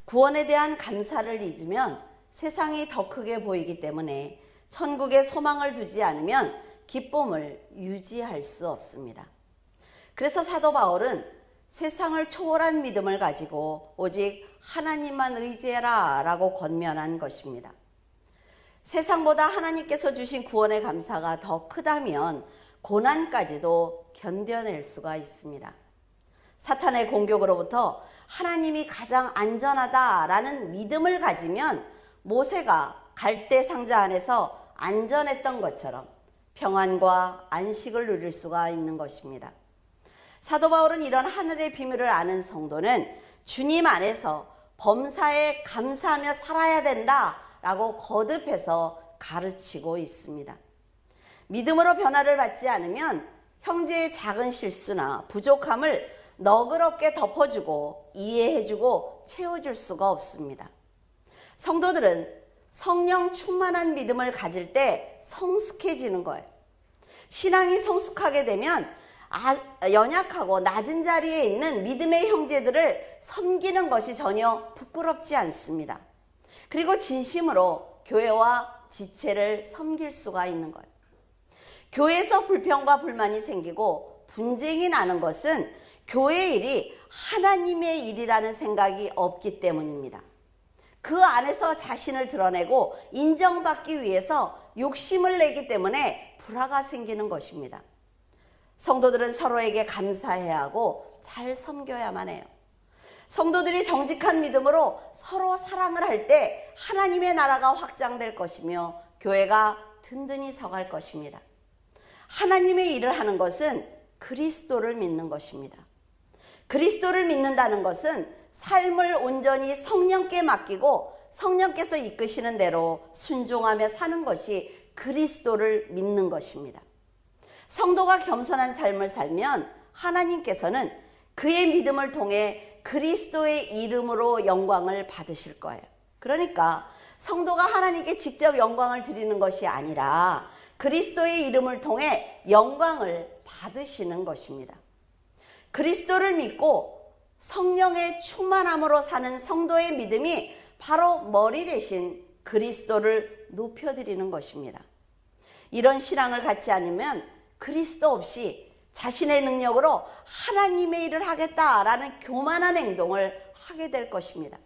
구원에 대한 감사를 잊으면 세상이 더 크게 보이기 때문에 천국에 소망을 두지 않으면 기쁨을 유지할 수 없습니다. 그래서 사도 바울은 세상을 초월한 믿음을 가지고 오직 하나님만 의지해라 라고 권면한 것입니다. 세상보다 하나님께서 주신 구원의 감사가 더 크다면 고난까지도 견뎌낼 수가 있습니다. 사탄의 공격으로부터 하나님이 가장 안전하다라는 믿음을 가지면 모세가 갈대 상자 안에서 안전했던 것처럼 평안과 안식을 누릴 수가 있는 것입니다. 사도 바울은 이런 하늘의 비밀을 아는 성도는 주님 안에서 범사에 감사하며 살아야 된다라고 거듭해서 가르치고 있습니다. 믿음으로 변화를 받지 않으면 형제의 작은 실수나 부족함을 너그럽게 덮어주고 이해해주고 채워줄 수가 없습니다. 성도들은 성령 충만한 믿음을 가질 때 성숙해지는 거예요. 신앙이 성숙하게 되면 연약하고 낮은 자리에 있는 믿음의 형제들을 섬기는 것이 전혀 부끄럽지 않습니다. 그리고 진심으로 교회와 지체를 섬길 수가 있는 거예요. 교회에서 불평과 불만이 생기고 분쟁이 나는 것은 교회 일이 하나님의 일이라는 생각이 없기 때문입니다. 그 안에서 자신을 드러내고 인정받기 위해서 욕심을 내기 때문에 불화가 생기는 것입니다. 성도들은 서로에게 감사해야 하고 잘 섬겨야만 해요. 성도들이 정직한 믿음으로 서로 사랑을 할 때 하나님의 나라가 확장될 것이며 교회가 든든히 서갈 것입니다. 하나님의 일을 하는 것은 그리스도를 믿는 것입니다. 그리스도를 믿는다는 것은 삶을 온전히 성령께 맡기고 성령께서 이끄시는 대로 순종하며 사는 것이 그리스도를 믿는 것입니다. 성도가 겸손한 삶을 살면 하나님께서는 그의 믿음을 통해 그리스도의 이름으로 영광을 받으실 거예요. 그러니까 성도가 하나님께 직접 영광을 드리는 것이 아니라 그리스도의 이름을 통해 영광을 받으시는 것입니다. 그리스도를 믿고 성령의 충만함으로 사는 성도의 믿음이 바로 머리 대신 그리스도를 높여드리는 것입니다. 이런 신앙을 갖지 않으면 그리스도 없이 자신의 능력으로 하나님의 일을 하겠다라는 교만한 행동을 하게 될 것입니다.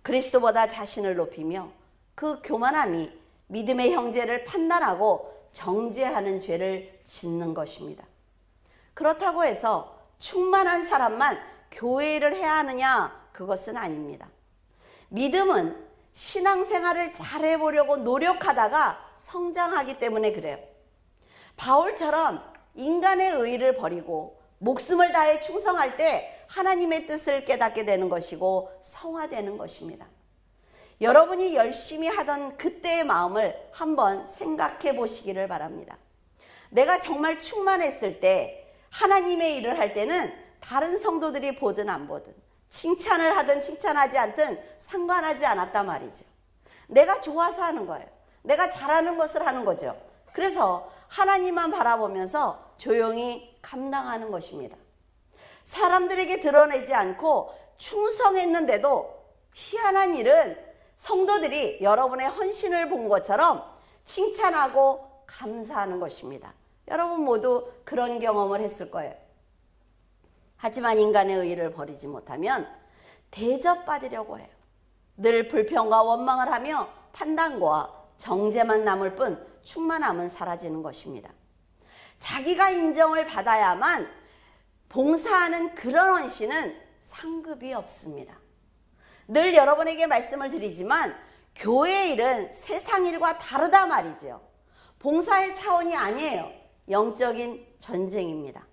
그리스도보다 자신을 높이며 그 교만함이 믿음의 형제를 판단하고 정죄하는 죄를 짓는 것입니다. 그렇다고 해서 충만한 사람만 교회 일을 해야 하느냐? 그것은 아닙니다. 믿음은 신앙생활을 잘해보려고 노력하다가 성장하기 때문에 그래요. 바울처럼 인간의 의의를 버리고 목숨을 다해 충성할 때 하나님의 뜻을 깨닫게 되는 것이고 성화되는 것입니다. 여러분이 열심히 하던 그때의 마음을 한번 생각해 보시기를 바랍니다. 내가 정말 충만했을 때 하나님의 일을 할 때는 다른 성도들이 보든 안 보든 칭찬을 하든 칭찬하지 않든 상관하지 않았단 말이죠. 내가 좋아서 하는 거예요. 내가 잘하는 것을 하는 거죠. 그래서 하나님만 바라보면서 조용히 감당하는 것입니다. 사람들에게 드러내지 않고 충성했는데도 희한한 일은 성도들이 여러분의 헌신을 본 것처럼 칭찬하고 감사하는 것입니다. 여러분 모두 그런 경험을 했을 거예요. 하지만 인간의 의의를 버리지 못하면 대접받으려고 해요. 늘 불평과 원망을 하며 판단과 정죄만 남을 뿐 충만함은 사라지는 것입니다. 자기가 인정을 받아야만 봉사하는 그런 헌신은 상급이 없습니다. 늘 여러분에게 말씀을 드리지만 교회 일은 세상 일과 다르다 말이죠. 봉사의 차원이 아니에요. 영적인 전쟁입니다.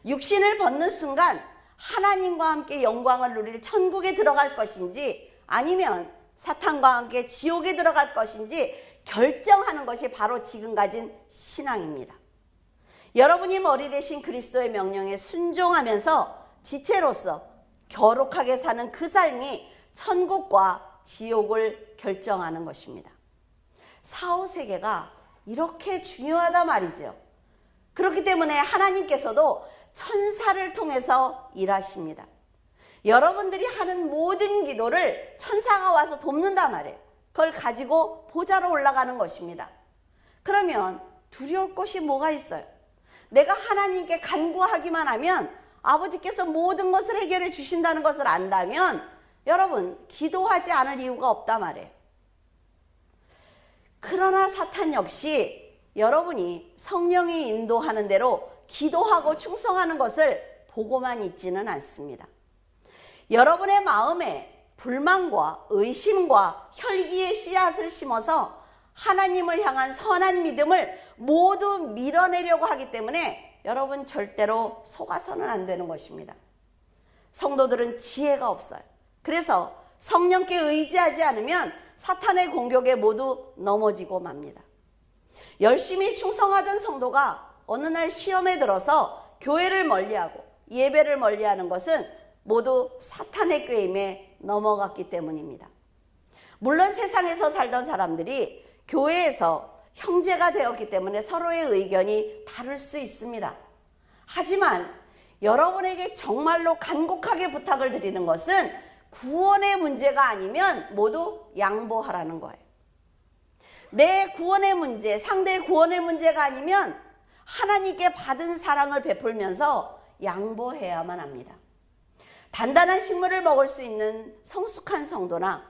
육신을 벗는 순간 하나님과 함께 영광을 누릴 천국에 들어갈 것인지 아니면 사탄과 함께 지옥에 들어갈 것인지 결정하는 것이 바로 지금 가진 신앙입니다. 여러분이 머리 대신 그리스도의 명령에 순종하면서 지체로서 거룩하게 사는 그 삶이 천국과 지옥을 결정하는 것입니다. 사후세계가 이렇게 중요하다 말이죠. 그렇기 때문에 하나님께서도 천사를 통해서 일하십니다. 여러분들이 하는 모든 기도를 천사가 와서 돕는단 말이에요. 그걸 가지고 보좌로 올라가는 것입니다. 그러면 두려울 것이 뭐가 있어요? 내가 하나님께 간구하기만 하면 아버지께서 모든 것을 해결해 주신다는 것을 안다면 여러분 기도하지 않을 이유가 없단 말이에요. 그러나 사탄 역시 여러분이 성령이 인도하는 대로 기도하고 충성하는 것을 보고만 있지는 않습니다. 여러분의 마음에 불만과 의심과 혈기의 씨앗을 심어서 하나님을 향한 선한 믿음을 모두 밀어내려고 하기 때문에 여러분 절대로 속아서는 안 되는 것입니다. 성도들은 지혜가 없어요. 그래서 성령께 의지하지 않으면 사탄의 공격에 모두 넘어지고 맙니다. 열심히 충성하던 성도가 어느 날 시험에 들어서 교회를 멀리하고 예배를 멀리하는 것은 모두 사탄의 꾀임에 넘어갔기 때문입니다. 물론 세상에서 살던 사람들이 교회에서 형제가 되었기 때문에 서로의 의견이 다를 수 있습니다. 하지만 여러분에게 정말로 간곡하게 부탁을 드리는 것은 구원의 문제가 아니면 모두 양보하라는 거예요. 내 구원의 문제, 상대의 구원의 문제가 아니면 하나님께 받은 사랑을 베풀면서 양보해야만 합니다. 단단한 식물을 먹을 수 있는 성숙한 성도나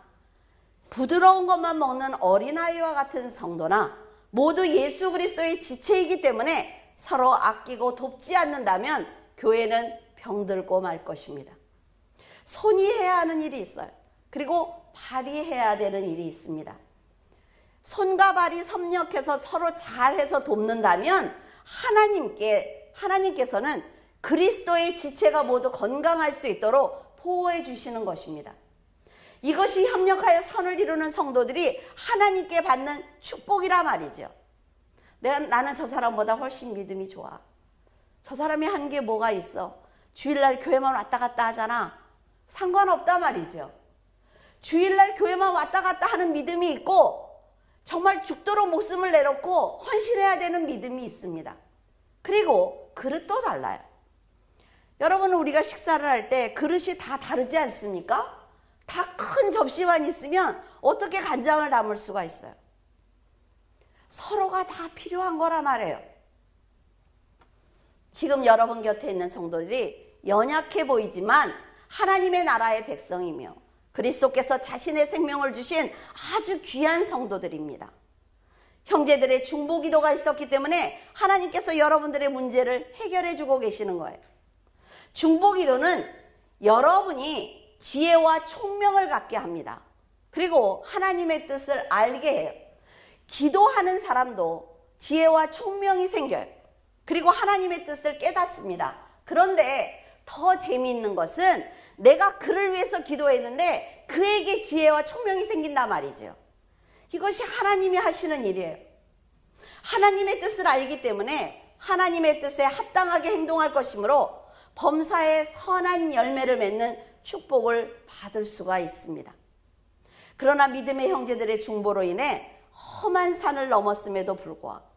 부드러운 것만 먹는 어린아이와 같은 성도나 모두 예수 그리스도의 지체이기 때문에 서로 아끼고 돕지 않는다면 교회는 병들고 말 것입니다. 손이 해야 하는 일이 있어요. 그리고 발이 해야 되는 일이 있습니다. 손과 발이 섭력해서 서로 잘해서 돕는다면 하나님께서는 그리스도의 지체가 모두 건강할 수 있도록 보호해 주시는 것입니다. 이것이 협력하여 선을 이루는 성도들이 하나님께 받는 축복이라 말이죠. 나는 저 사람보다 훨씬 믿음이 좋아. 저 사람이 한 게 뭐가 있어? 주일날 교회만 왔다 갔다 하잖아. 상관없다 말이죠. 주일날 교회만 왔다 갔다 하는 믿음이 있고 정말 죽도록 목숨을 내놓고 헌신해야 되는 믿음이 있습니다. 그리고 그릇도 달라요. 여러분, 우리가 식사를 할 때 그릇이 다 다르지 않습니까? 다 큰 접시만 있으면 어떻게 간장을 담을 수가 있어요? 서로가 다 필요한 거란 말이에요. 지금 여러분 곁에 있는 성도들이 연약해 보이지만 하나님의 나라의 백성이며 그리스도께서 자신의 생명을 주신 아주 귀한 성도들입니다. 형제들의 중보기도가 있었기 때문에 하나님께서 여러분들의 문제를 해결해 주고 계시는 거예요. 중보기도는 여러분이 지혜와 총명을 갖게 합니다. 그리고 하나님의 뜻을 알게 해요. 기도하는 사람도 지혜와 총명이 생겨요. 그리고 하나님의 뜻을 깨닫습니다. 그런데 더 재미있는 것은 내가 그를 위해서 기도했는데 그에게 지혜와 총명이 생긴단 말이죠. 이것이 하나님이 하시는 일이에요. 하나님의 뜻을 알기 때문에 하나님의 뜻에 합당하게 행동할 것이므로 범사에 선한 열매를 맺는 축복을 받을 수가 있습니다. 그러나 믿음의 형제들의 중보로 인해 험한 산을 넘었음에도 불구하고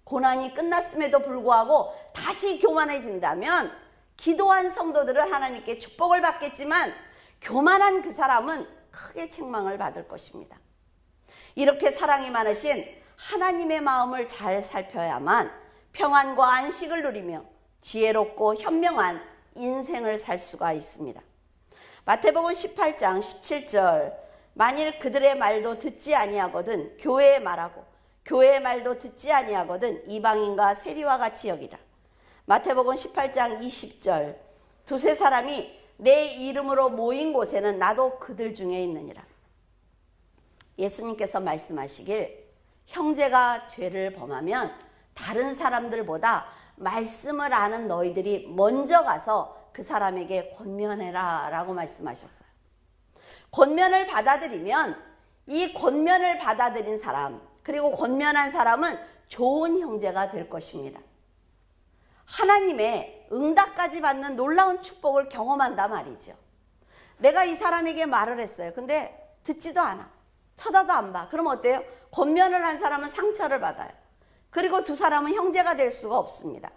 고난이 끝났음에도 불구하고 다시 교만해진다면 기도한 성도들은 하나님께 축복을 받겠지만 교만한 그 사람은 크게 책망을 받을 것입니다. 이렇게 사랑이 많으신 하나님의 마음을 잘 살펴야만 평안과 안식을 누리며 지혜롭고 현명한 인생을 살 수가 있습니다. 마태복음 18장 17절 만일 그들의 말도 듣지 아니하거든 교회의 말하고 교회의 말도 듣지 아니하거든 이방인과 세리와 같이 여기라. 마태복음 18장 20절 두세 사람이 내 이름으로 모인 곳에는 나도 그들 중에 있느니라. 예수님께서 말씀하시길 형제가 죄를 범하면 다른 사람들보다 말씀을 아는 너희들이 먼저 가서 그 사람에게 권면해라 라고 말씀하셨어요. 권면을 받아들이면 이 권면을 받아들인 사람 그리고 권면한 사람은 좋은 형제가 될 것입니다. 하나님의 응답까지 받는 놀라운 축복을 경험한단 말이죠. 내가 이 사람에게 말을 했어요. 근데 듣지도 않아. 쳐다도 안 봐. 그럼 어때요? 권면을 한 사람은 상처를 받아요. 그리고 두 사람은 형제가 될 수가 없습니다.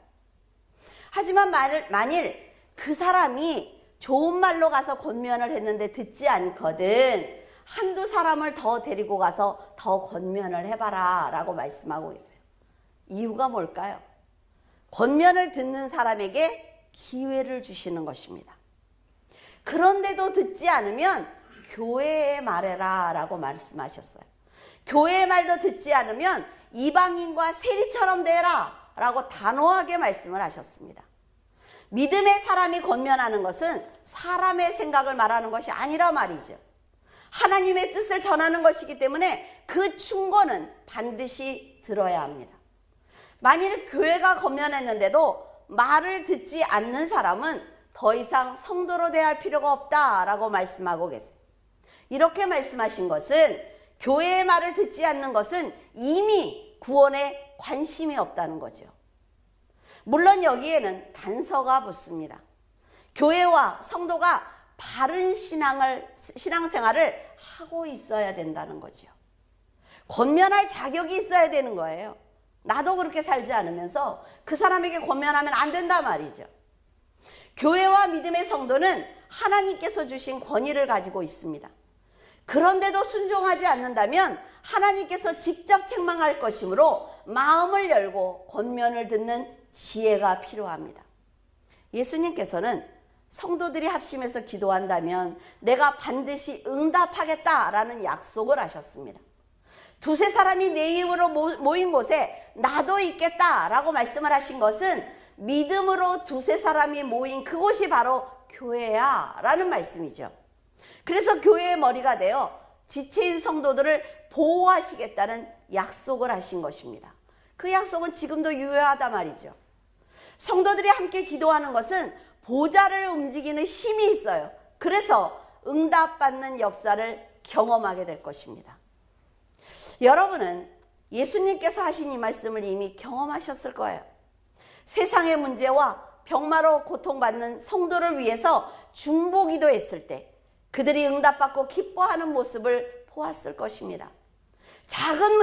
하지만 만일 그 사람이 좋은 말로 가서 권면을 했는데 듣지 않거든 한두 사람을 더 데리고 가서 더 권면을 해봐라 라고 말씀하고 계세요. 이유가 뭘까요? 권면을 듣는 사람에게 기회를 주시는 것입니다. 그런데도 듣지 않으면 교회에 말해라 라고 말씀하셨어요. 교회의 말도 듣지 않으면 이방인과 세리처럼 되라 라고 단호하게 말씀을 하셨습니다. 믿음의 사람이 권면하는 것은 사람의 생각을 말하는 것이 아니라 말이죠. 하나님의 뜻을 전하는 것이기 때문에 그 충고는 반드시 들어야 합니다. 만일 교회가 권면했는데도 말을 듣지 않는 사람은 더 이상 성도로 대할 필요가 없다라고 말씀하고 계세요. 이렇게 말씀하신 것은 교회의 말을 듣지 않는 것은 이미 구원에 관심이 없다는 거죠. 물론 여기에는 단서가 붙습니다. 교회와 성도가 바른 신앙생활을 하고 있어야 된다는 거죠. 권면할 자격이 있어야 되는 거예요. 나도 그렇게 살지 않으면서 그 사람에게 권면하면 안 된단 말이죠. 교회와 믿음의 성도는 하나님께서 주신 권위를 가지고 있습니다. 그런데도 순종하지 않는다면 하나님께서 직접 책망할 것이므로 마음을 열고 권면을 듣는 지혜가 필요합니다. 예수님께서는 성도들이 합심해서 기도한다면 내가 반드시 응답하겠다라는 약속을 하셨습니다. 두세 사람이 내 이름으로 모인 곳에 나도 있겠다라고 말씀을 하신 것은 믿음으로 두세 사람이 모인 그곳이 바로 교회야 라는 말씀이죠. 그래서 교회의 머리가 되어 지체인 성도들을 보호하시겠다는 약속을 하신 것입니다. 그 약속은 지금도 유효하다 말이죠. 성도들이 함께 기도하는 것은 보좌를 움직이는 힘이 있어요. 그래서 응답받는 역사를 경험하게 될 것입니다. 여러분은 예수님께서 하신 이 말씀을 이미 경험하셨을 거예요. 세상의 문제와 병마로 고통받는 성도를 위해서 중보기도 했을 때 그들이 응답받고 기뻐하는 모습을 보았을 것입니다. 작은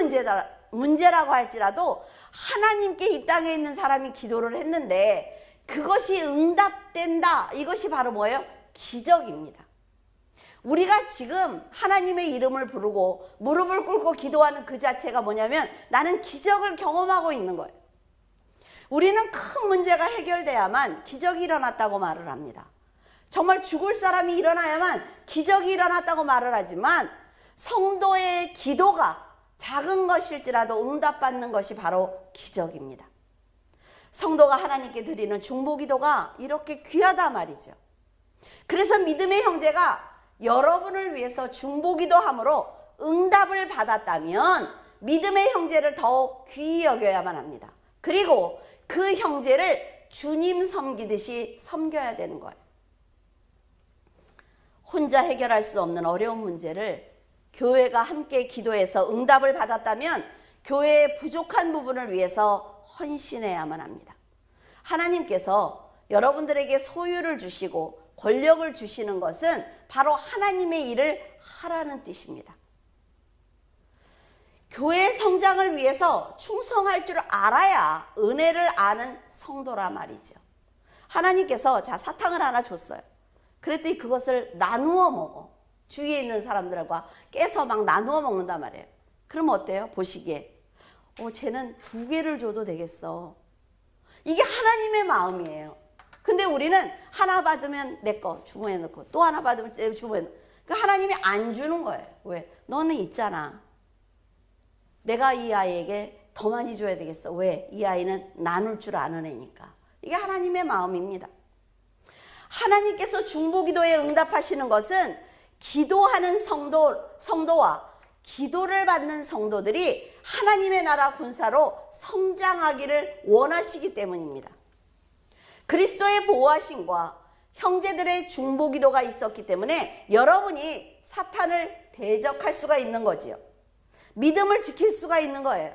문제라고 할지라도 하나님께 이 땅에 있는 사람이 기도를 했는데 그것이 응답된다. 이것이 바로 뭐예요? 기적입니다. 우리가 지금 하나님의 이름을 부르고 무릎을 꿇고 기도하는 그 자체가 뭐냐면 나는 기적을 경험하고 있는 거예요. 우리는 큰 문제가 해결돼야만 기적이 일어났다고 말을 합니다. 정말 죽을 사람이 일어나야만 기적이 일어났다고 말을 하지만 성도의 기도가 작은 것일지라도 응답받는 것이 바로 기적입니다. 성도가 하나님께 드리는 중보기도가 이렇게 귀하다 말이죠. 그래서 믿음의 형제가 여러분을 위해서 중보기도함으로 응답을 받았다면 믿음의 형제를 더욱 귀히 여겨야만 합니다. 그리고 그 형제를 주님 섬기듯이 섬겨야 되는 거예요. 혼자 해결할 수 없는 어려운 문제를 교회가 함께 기도해서 응답을 받았다면 교회의 부족한 부분을 위해서 헌신해야만 합니다. 하나님께서 여러분들에게 소유를 주시고 권력을 주시는 것은 바로 하나님의 일을 하라는 뜻입니다. 교회 성장을 위해서 충성할 줄 알아야 은혜를 아는 성도라 말이죠. 하나님께서 사탕을 하나 줬어요. 그랬더니 그것을 나누어 먹어. 주위에 있는 사람들과 깨서 막 나누어 먹는단 말이에요. 그럼 어때요? 보시기에 쟤는 2개를 줘도 되겠어. 이게 하나님의 마음이에요. 근데 우리는 하나 받으면 내 거 주머니에 넣고 또 하나 받으면 내 주머니에 넣고. 그러니까 하나님이 안 주는 거예요. 왜? 너는 있잖아. 내가 이 아이에게 더 많이 줘야 되겠어. 왜? 이 아이는 나눌 줄 아는 애니까. 이게 하나님의 마음입니다. 하나님께서 중보기도에 응답하시는 것은 기도하는 성도와 기도를 받는 성도들이 하나님의 나라 군사로 성장하기를 원하시기 때문입니다. 그리스도의 보호하심과 형제들의 중보기도가 있었기 때문에 여러분이 사탄을 대적할 수가 있는 거지요. 믿음을 지킬 수가 있는 거예요.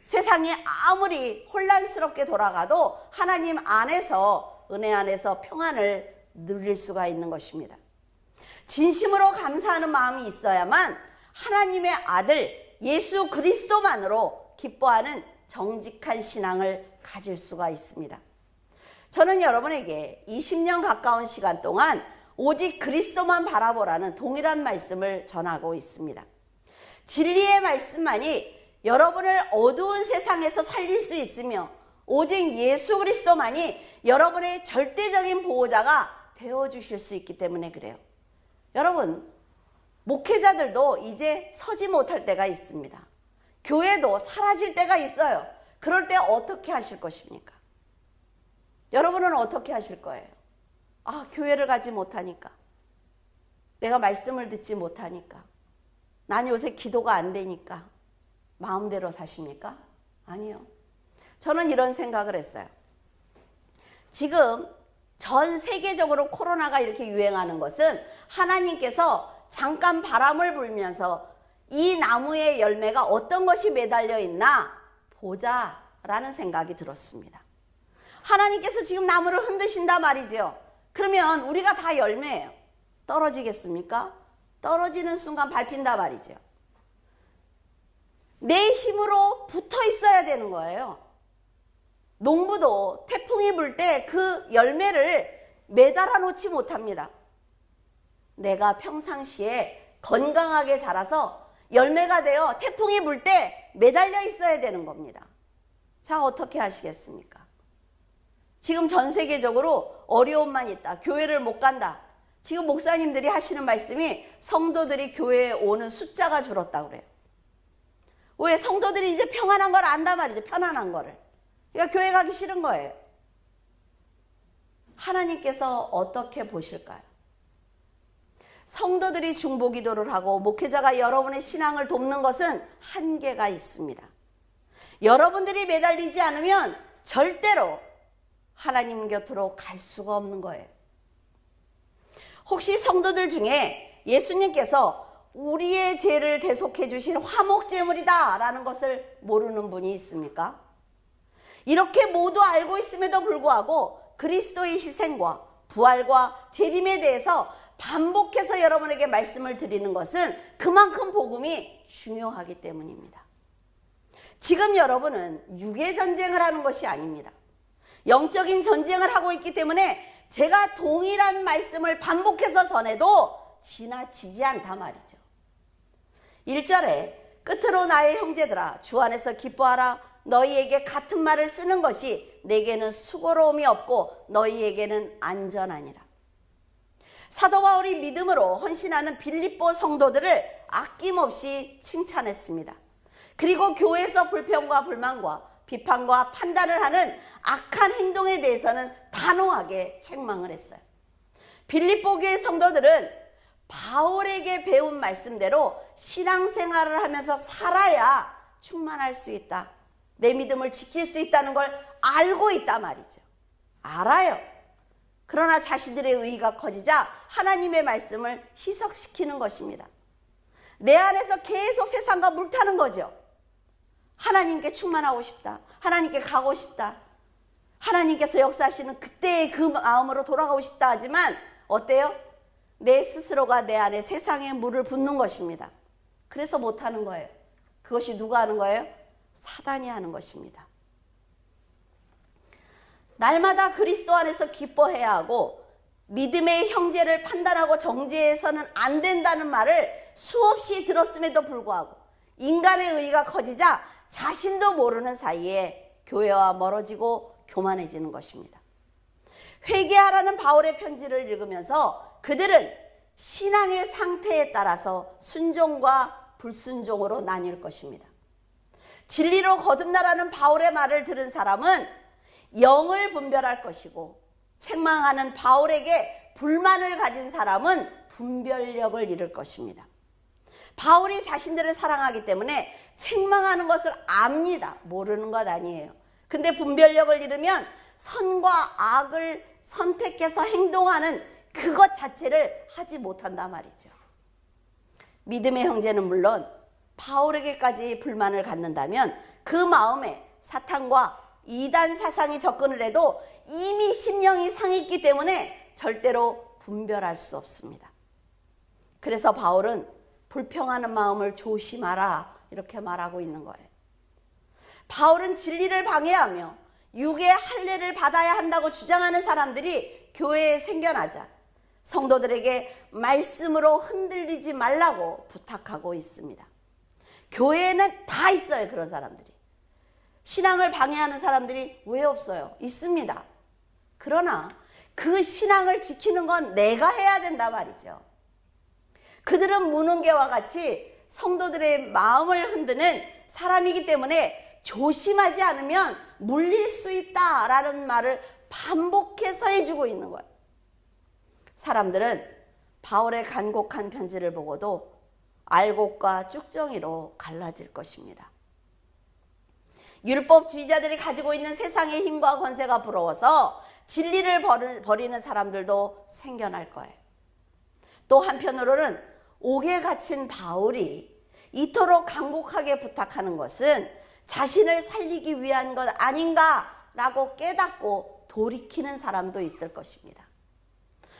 세상이 아무리 혼란스럽게 돌아가도 하나님 안에서 은혜 안에서 평안을 누릴 수가 있는 것입니다. 진심으로 감사하는 마음이 있어야만 하나님의 아들 예수 그리스도만으로 기뻐하는 정직한 신앙을 가질 수가 있습니다. 저는 여러분에게 20년 가까운 시간 동안 오직 그리스도만 바라보라는 동일한 말씀을 전하고 있습니다. 진리의 말씀만이 여러분을 어두운 세상에서 살릴 수 있으며 오직 예수 그리스도만이 여러분의 절대적인 보호자가 되어주실 수 있기 때문에 그래요. 여러분, 목회자들도 이제 서지 못할 때가 있습니다. 교회도 사라질 때가 있어요. 그럴 때 어떻게 하실 것입니까? 여러분은 어떻게 하실 거예요? 아, 교회를 가지 못하니까, 내가 말씀을 듣지 못하니까, 난 요새 기도가 안 되니까 마음대로 사십니까? 아니요. 저는 이런 생각을 했어요. 지금 전 세계적으로 코로나가 이렇게 유행하는 것은 하나님께서 잠깐 바람을 불면서 이 나무의 열매가 어떤 것이 매달려 있나 보자라는 생각이 들었습니다. 하나님께서 지금 나무를 흔드신다 말이죠. 그러면 우리가 다 열매예요. 떨어지겠습니까? 떨어지는 순간 밟힌다 말이죠. 내 힘으로 붙어 있어야 되는 거예요. 농부도 태풍이 불 때 그 열매를 매달아 놓지 못합니다. 내가 평상시에 건강하게 자라서 열매가 되어 태풍이 불 때 매달려 있어야 되는 겁니다. 자, 어떻게 하시겠습니까? 지금 전 세계적으로 어려움만 있다. 교회를 못 간다. 지금 목사님들이 하시는 말씀이 성도들이 교회에 오는 숫자가 줄었다고 그래요. 왜? 성도들이 이제 평안한 걸 안단 말이죠. 편안한 거를. 그러니까 교회 가기 싫은 거예요. 하나님께서 어떻게 보실까요? 성도들이 중보기도를 하고 목회자가 여러분의 신앙을 돕는 것은 한계가 있습니다. 여러분들이 매달리지 않으면 절대로 하나님 곁으로 갈 수가 없는 거예요. 혹시 성도들 중에 예수님께서 우리의 죄를 대속해 주신 화목제물이다 라는 것을 모르는 분이 있습니까? 이렇게 모두 알고 있음에도 불구하고 그리스도의 희생과 부활과 재림에 대해서 반복해서 여러분에게 말씀을 드리는 것은 그만큼 복음이 중요하기 때문입니다. 지금 여러분은 육의 전쟁을 하는 것이 아닙니다. 영적인 전쟁을 하고 있기 때문에 제가 동일한 말씀을 반복해서 전해도 지나치지 않다 말이죠. 1절에 끝으로 나의 형제들아 주 안에서 기뻐하라. 너희에게 같은 말을 쓰는 것이 내게는 수고로움이 없고 너희에게는 안전하니라. 사도 바울이 믿음으로 헌신하는 빌립보 성도들을 아낌없이 칭찬했습니다. 그리고 교회에서 불평과 불만과 비판과 판단을 하는 악한 행동에 대해서는 단호하게 책망을 했어요. 빌립보 교회 성도들은 바울에게 배운 말씀대로 신앙생활을 하면서 살아야 충만할 수 있다. 내 믿음을 지킬 수 있다는 걸 알고 있단 말이죠. 알아요. 그러나 자신들의 의의가 커지자 하나님의 말씀을 희석시키는 것입니다. 내 안에서 계속 세상과 물타는 거죠. 하나님께 충만하고 싶다. 하나님께 가고 싶다. 하나님께서 역사하시는 그때의 그 마음으로 돌아가고 싶다 하지만 어때요? 내 스스로가 내 안에 세상에 물을 붓는 것입니다. 그래서 못하는 거예요. 그것이 누가 하는 거예요? 사단이 하는 것입니다. 날마다 그리스도 안에서 기뻐해야 하고 믿음의 형제를 판단하고 정죄해서는 안 된다는 말을 수없이 들었음에도 불구하고 인간의 의의가 커지자 자신도 모르는 사이에 교회와 멀어지고 교만해지는 것입니다. 회개하라는 바울의 편지를 읽으면서 그들은 신앙의 상태에 따라서 순종과 불순종으로 나뉠 것입니다. 진리로 거듭나라는 바울의 말을 들은 사람은 영을 분별할 것이고 책망하는 바울에게 불만을 가진 사람은 분별력을 잃을 것입니다. 바울이 자신들을 사랑하기 때문에 책망하는 것을 압니다. 모르는 것 아니에요. 근데 분별력을 잃으면 선과 악을 선택해서 행동하는 그것 자체를 하지 못한단 말이죠. 믿음의 형제는 물론 바울에게까지 불만을 갖는다면 그 마음에 사탄과 이단 사상이 접근을 해도 이미 심령이 상했기 때문에 절대로 분별할 수 없습니다. 그래서 바울은 불평하는 마음을 조심하라 이렇게 말하고 있는 거예요. 바울은 진리를 방해하며 육의 할례를 받아야 한다고 주장하는 사람들이 교회에 생겨나자 성도들에게 말씀으로 흔들리지 말라고 부탁하고 있습니다. 교회에는 다 있어요, 그런 사람들이. 신앙을 방해하는 사람들이 왜 없어요? 있습니다. 그러나 그 신앙을 지키는 건 내가 해야 된다 말이죠. 그들은 무능계와 같이 성도들의 마음을 흔드는 사람이기 때문에 조심하지 않으면 물릴 수 있다라는 말을 반복해서 해주고 있는 거예요. 사람들은 바울의 간곡한 편지를 보고도 알곡과 쭉정이로 갈라질 것입니다. 율법주의자들이 가지고 있는 세상의 힘과 권세가 부러워서 진리를 버리는 사람들도 생겨날 거예요. 또 한편으로는 옥에 갇힌 바울이 이토록 간곡하게 부탁하는 것은 자신을 살리기 위한 것 아닌가라고 깨닫고 돌이키는 사람도 있을 것입니다.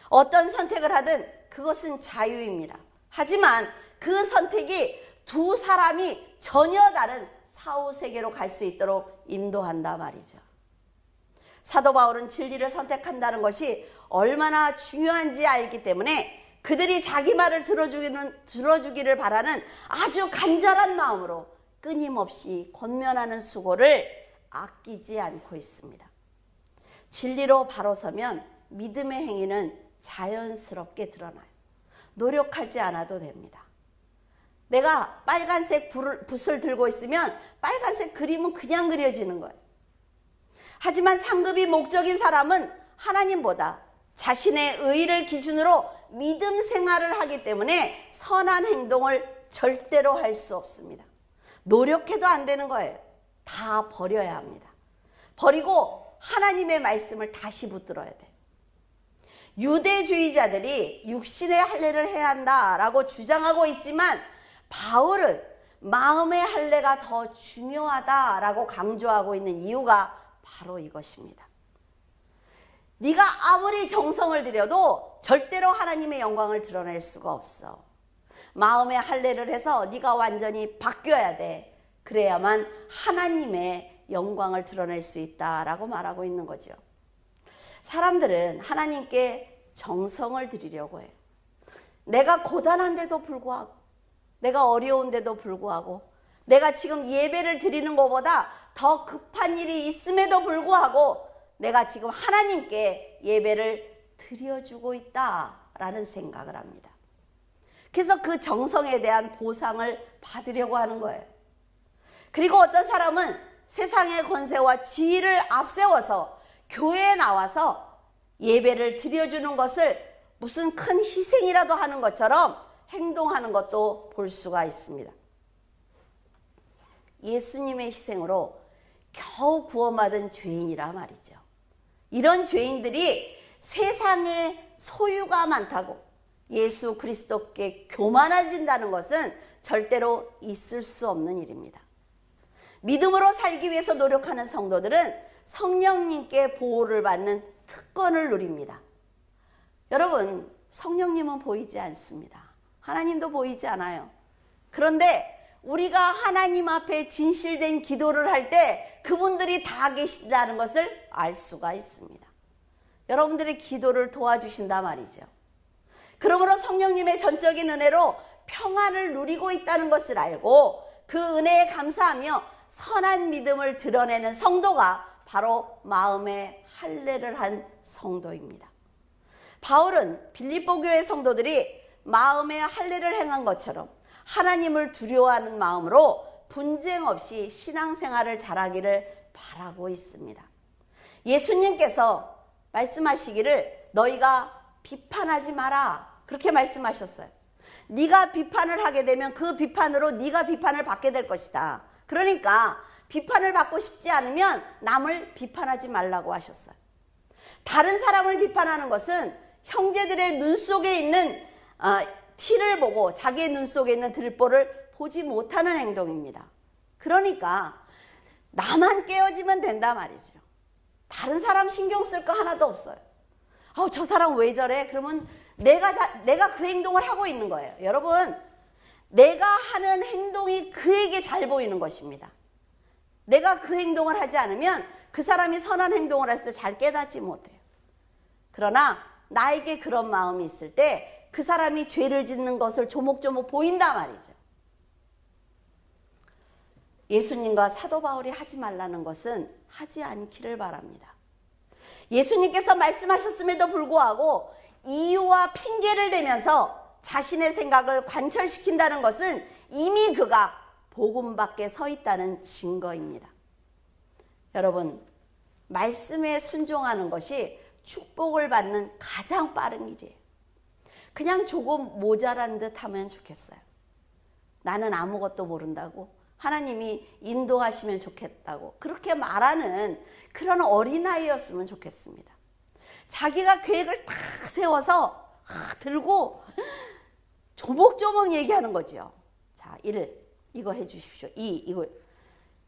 어떤 선택을 하든 그것은 자유입니다. 하지만 그 선택이 두 사람이 전혀 다른 사후세계로 갈 수 있도록 인도한다 말이죠. 사도 바울은 진리를 선택한다는 것이 얼마나 중요한지 알기 때문에 그들이 자기 말을 들어주기를 바라는 아주 간절한 마음으로 끊임없이 권면하는 수고를 아끼지 않고 있습니다. 진리로 바로 서면 믿음의 행위는 자연스럽게 드러나요. 노력하지 않아도 됩니다. 내가 빨간색 붓을 들고 있으면 빨간색 그림은 그냥 그려지는 거예요. 하지만 상급이 목적인 사람은 하나님보다 자신의 의를 기준으로 믿음 생활을 하기 때문에 선한 행동을 절대로 할 수 없습니다. 노력해도 안 되는 거예요. 다 버려야 합니다. 버리고 하나님의 말씀을 다시 붙들어야 돼요. 유대주의자들이 육신의 할례를 해야 한다라고 주장하고 있지만 바울은 마음의 할례가 더 중요하다라고 강조하고 있는 이유가 바로 이것입니다. 네가 아무리 정성을 들여도 절대로 하나님의 영광을 드러낼 수가 없어. 마음의 할례를 해서 네가 완전히 바뀌어야 돼. 그래야만 하나님의 영광을 드러낼 수 있다라고 말하고 있는 거죠. 사람들은 하나님께 정성을 들이려고 해요. 내가 고단한데도 불구하고, 내가 어려운데도 불구하고, 내가 지금 예배를 드리는 것보다 더 급한 일이 있음에도 불구하고 내가 지금 하나님께 예배를 드려주고 있다라는 생각을 합니다. 그래서 그 정성에 대한 보상을 받으려고 하는 거예요. 그리고 어떤 사람은 세상의 권세와 지위를 앞세워서 교회에 나와서 예배를 드려주는 것을 무슨 큰 희생이라도 하는 것처럼 행동하는 것도 볼 수가 있습니다. 예수님의 희생으로 겨우 구원받은 죄인이라 말이죠. 이런 죄인들이 세상에 소유가 많다고 예수 그리스도께 교만해진다는 것은 절대로 있을 수 없는 일입니다. 믿음으로 살기 위해서 노력하는 성도들은 성령님께 보호를 받는 특권을 누립니다. 여러분, 성령님은 보이지 않습니다. 하나님도 보이지 않아요. 그런데 우리가 하나님 앞에 진실된 기도를 할 때 그분들이 다 계시다는 것을 알 수가 있습니다. 여러분들의 기도를 도와주신다 말이죠. 그러므로 성령님의 전적인 은혜로 평안을 누리고 있다는 것을 알고 그 은혜에 감사하며 선한 믿음을 드러내는 성도가 바로 마음의 할례를 한 성도입니다. 바울은 빌립보 교회 성도들이 마음의 할례를 행한 것처럼 하나님을 두려워하는 마음으로 분쟁 없이 신앙생활을 잘하기를 바라고 있습니다. 예수님께서 말씀하시기를 너희가 비판하지 마라 그렇게 말씀하셨어요. 네가 비판을 하게 되면 그 비판으로 네가 비판을 받게 될 것이다. 그러니까 비판을 받고 싶지 않으면 남을 비판하지 말라고 하셨어요. 다른 사람을 비판하는 것은 형제들의 눈 속에 있는 티를 보고 자기의 눈 속에 있는 들보를 보지 못하는 행동입니다. 그러니까 나만 깨어지면 된다 말이죠. 다른 사람 신경 쓸 거 하나도 없어요. 저 사람 왜 저래? 그러면 내가 그 행동을 하고 있는 거예요. 여러분, 내가 하는 행동이 그에게 잘 보이는 것입니다. 내가 그 행동을 하지 않으면 그 사람이 선한 행동을 했을 때 잘 깨닫지 못해요. 그러나 나에게 그런 마음이 있을 때 그 사람이 죄를 짓는 것을 조목조목 보인단 말이죠. 예수님과 사도 바울이 하지 말라는 것은 하지 않기를 바랍니다. 예수님께서 말씀하셨음에도 불구하고 이유와 핑계를 대면서 자신의 생각을 관철시킨다는 것은 이미 그가 복음 밖에 서 있다는 증거입니다. 여러분, 말씀에 순종하는 것이 축복을 받는 가장 빠른 길이에요. 그냥 조금 모자란 듯 하면 좋겠어요. 나는 아무것도 모른다고, 하나님이 인도하시면 좋겠다고 그렇게 말하는 그런 어린아이였으면 좋겠습니다. 자기가 계획을 딱 세워서 들고 조목조목 얘기하는 거죠. 자, 1, 이거 해 주십시오. 2,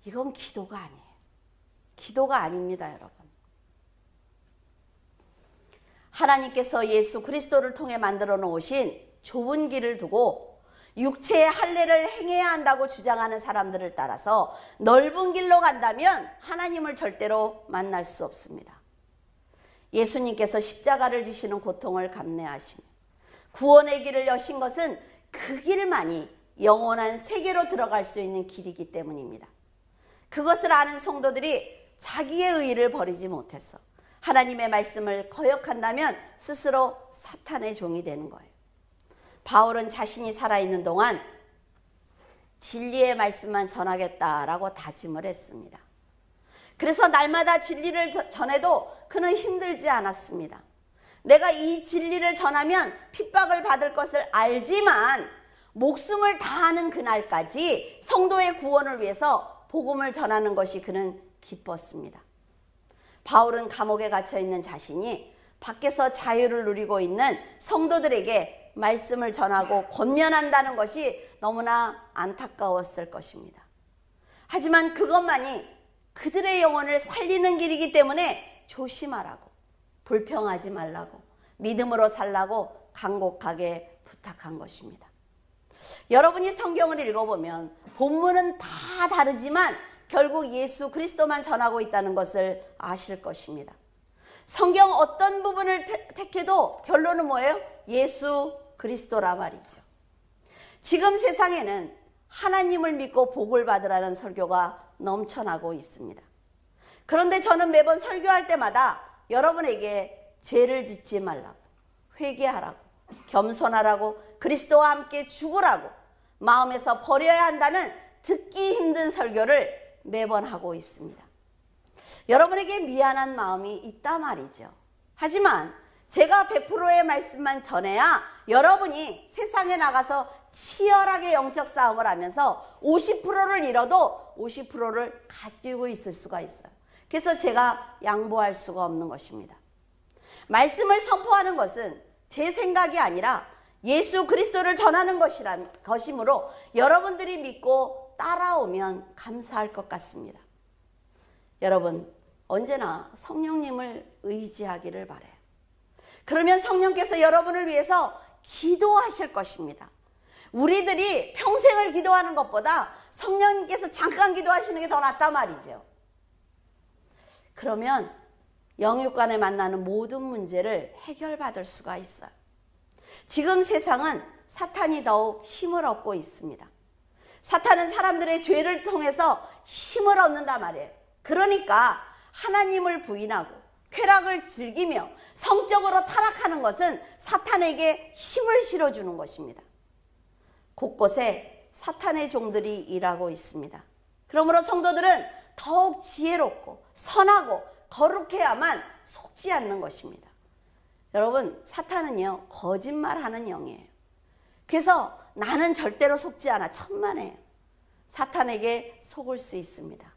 이건 기도가 아니에요. 기도가 아닙니다, 여러분. 하나님께서 예수 그리스도를 통해 만들어 놓으신 좁은 길을 두고 육체의 할례를 행해야 한다고 주장하는 사람들을 따라서 넓은 길로 간다면 하나님을 절대로 만날 수 없습니다. 예수님께서 십자가를 지시는 고통을 감내하시며 구원의 길을 여신 것은 그 길만이 영원한 세계로 들어갈 수 있는 길이기 때문입니다. 그것을 아는 성도들이 자기의 의의를 버리지 못해서 하나님의 말씀을 거역한다면 스스로 사탄의 종이 되는 거예요. 바울은 자신이 살아있는 동안 진리의 말씀만 전하겠다라고 다짐을 했습니다. 그래서 날마다 진리를 전해도 그는 힘들지 않았습니다. 내가 이 진리를 전하면 핍박을 받을 것을 알지만 목숨을 다하는 그날까지 성도의 구원을 위해서 복음을 전하는 것이 그는 기뻤습니다. 바울은 감옥에 갇혀있는 자신이 밖에서 자유를 누리고 있는 성도들에게 말씀을 전하고 권면한다는 것이 너무나 안타까웠을 것입니다. 하지만 그것만이 그들의 영혼을 살리는 길이기 때문에 조심하라고, 불평하지 말라고, 믿음으로 살라고 간곡하게 부탁한 것입니다. 여러분이 성경을 읽어보면 본문은 다 다르지만 결국 예수 그리스도만 전하고 있다는 것을 아실 것입니다. 성경 어떤 부분을 택해도 결론은 뭐예요? 예수 그리스도라 말이죠. 지금 세상에는 하나님을 믿고 복을 받으라는 설교가 넘쳐나고 있습니다. 그런데 저는 매번 설교할 때마다 여러분에게 죄를 짓지 말라고, 회개하라고, 겸손하라고, 그리스도와 함께 죽으라고, 마음에서 버려야 한다는 듣기 힘든 설교를 매번 하고 있습니다. 여러분에게 미안한 마음이 있다 말이죠. 하지만 제가 100%의 말씀만 전해야 여러분이 세상에 나가서 치열하게 영적 싸움을 하면서 50%를 잃어도 50%를 가지고 있을 수가 있어요. 그래서 제가 양보할 수가 없는 것입니다. 말씀을 선포하는 것은 제 생각이 아니라 예수 그리스도를 전하는 것이므로 여러분들이 믿고 따라오면 감사할 것 같습니다. 여러분, 언제나 성령님을 의지하기를 바라요. 그러면 성령께서 여러분을 위해서 기도하실 것입니다. 우리들이 평생을 기도하는 것보다 성령님께서 잠깐 기도하시는 게 더 낫단 말이죠. 그러면 영육간에 만나는 모든 문제를 해결받을 수가 있어요. 지금 세상은 사탄이 더욱 힘을 얻고 있습니다. 사탄은 사람들의 죄를 통해서 힘을 얻는단 말이에요. 그러니까 하나님을 부인하고 쾌락을 즐기며 성적으로 타락하는 것은 사탄에게 힘을 실어주는 것입니다. 곳곳에 사탄의 종들이 일하고 있습니다. 그러므로 성도들은 더욱 지혜롭고 선하고 거룩해야만 속지 않는 것입니다. 여러분, 사탄은요, 거짓말하는 영이에요. 그래서 나는 절대로 속지 않아, 천만에요. 사탄에게 속을 수 있습니다.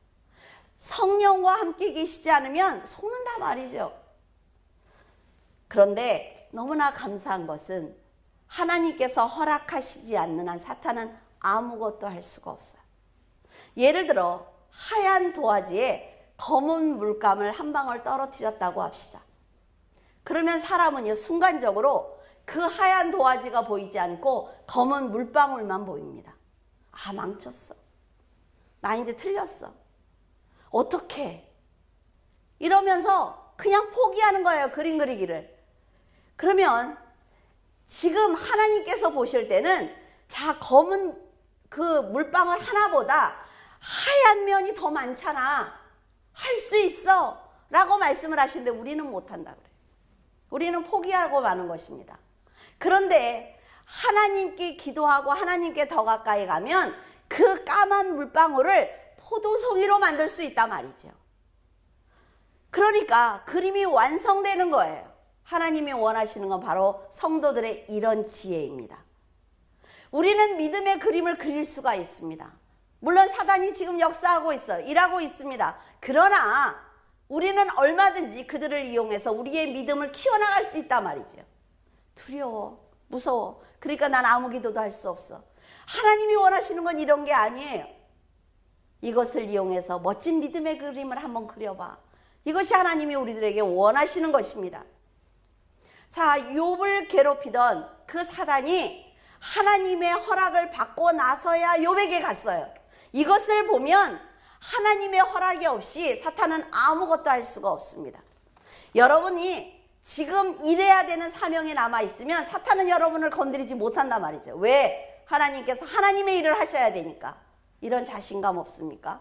성령과 함께 계시지 않으면 속는다 말이죠. 그런데 너무나 감사한 것은 하나님께서 허락하시지 않는 한 사탄은 아무것도 할 수가 없어요. 예를 들어 하얀 도화지에 검은 물감을 한 방울 떨어뜨렸다고 합시다. 그러면 사람은요, 순간적으로 그 하얀 도화지가 보이지 않고 검은 물방울만 보입니다. 아, 망쳤어. 나 이제 틀렸어. 어떻게? 이러면서 그냥 포기하는 거예요. 그림 그리기를. 그러면 지금 하나님께서 보실 때는 자, 검은 그 물방울 하나보다 하얀 면이 더 많잖아. 할 수 있어. 라고 말씀을 하시는데 우리는 못한다 그래요. 우리는 포기하고 마는 것입니다. 그런데 하나님께 기도하고 하나님께 더 가까이 가면 그 까만 물방울을 포도송이로 만들 수 있단 말이죠. 그러니까 그림이 완성되는 거예요. 하나님이 원하시는 건 바로 성도들의 이런 지혜입니다. 우리는 믿음의 그림을 그릴 수가 있습니다. 물론 사단이 지금 역사하고 있어요. 일하고 있습니다. 그러나 우리는 얼마든지 그들을 이용해서 우리의 믿음을 키워나갈 수 있단 말이죠. 두려워, 무서워. 그러니까 난 아무 기도도 할 수 없어. 하나님이 원하시는 건 이런 게 아니에요. 이것을 이용해서 멋진 믿음의 그림을 한번 그려봐. 이것이 하나님이 우리들에게 원하시는 것입니다. 자, 욥을 괴롭히던 그 사단이 하나님의 허락을 받고 나서야 욥에게 갔어요. 이것을 보면 하나님의 허락이 없이 사탄은 아무것도 할 수가 없습니다. 여러분이 지금 일해야 되는 사명이 남아있으면 사탄은 여러분을 건드리지 못한단 말이죠. 왜? 하나님께서 하나님의 일을 하셔야 되니까. 이런 자신감 없습니까?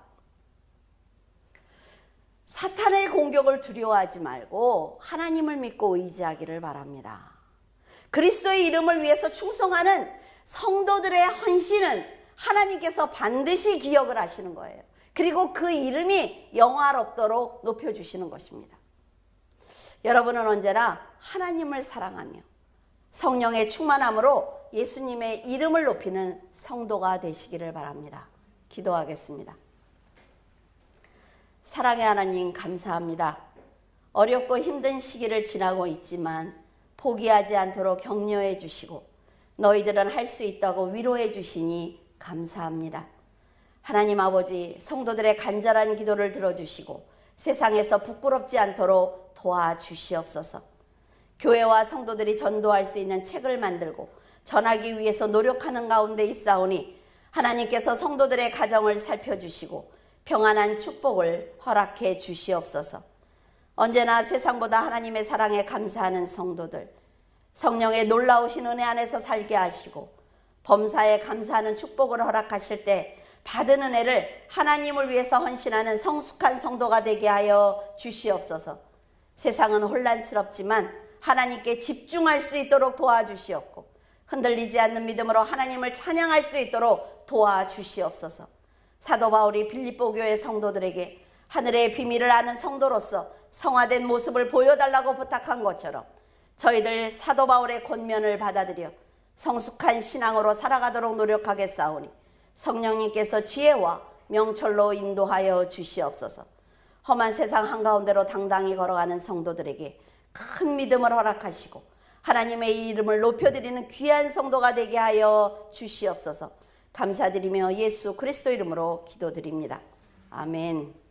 사탄의 공격을 두려워하지 말고 하나님을 믿고 의지하기를 바랍니다. 그리스도의 이름을 위해서 충성하는 성도들의 헌신은 하나님께서 반드시 기억을 하시는 거예요. 그리고 그 이름이 영화롭도록 높여주시는 것입니다. 여러분은 언제나 하나님을 사랑하며 성령의 충만함으로 예수님의 이름을 높이는 성도가 되시기를 바랍니다. 기도하겠습니다. 사랑의 하나님, 감사합니다. 어렵고 힘든 시기를 지나고 있지만 포기하지 않도록 격려해 주시고 너희들은 할 수 있다고 위로해 주시니 감사합니다. 하나님 아버지, 성도들의 간절한 기도를 들어주시고 세상에서 부끄럽지 않도록 도와주시옵소서. 교회와 성도들이 전도할 수 있는 책을 만들고 전하기 위해서 노력하는 가운데 있사오니 하나님께서 성도들의 가정을 살펴주시고 평안한 축복을 허락해 주시옵소서. 언제나 세상보다 하나님의 사랑에 감사하는 성도들, 성령의 놀라우신 은혜 안에서 살게 하시고 범사에 감사하는 축복을 허락하실 때 받은 은혜를 하나님을 위해서 헌신하는 성숙한 성도가 되게 하여 주시옵소서. 세상은 혼란스럽지만 하나님께 집중할 수 있도록 도와주시옵고 흔들리지 않는 믿음으로 하나님을 찬양할 수 있도록 도와주시옵소서. 사도 바울이 빌립보 교회 성도들에게 하늘의 비밀을 아는 성도로서 성화된 모습을 보여달라고 부탁한 것처럼 저희들 사도 바울의 권면을 받아들여 성숙한 신앙으로 살아가도록 노력하겠사오니 성령님께서 지혜와 명철로 인도하여 주시옵소서. 험한 세상 한가운데로 당당히 걸어가는 성도들에게 큰 믿음을 허락하시고 하나님의 이름을 높여드리는 귀한 성도가 되게 하여 주시옵소서. 감사드리며 예수 그리스도 이름으로 기도드립니다. 아멘.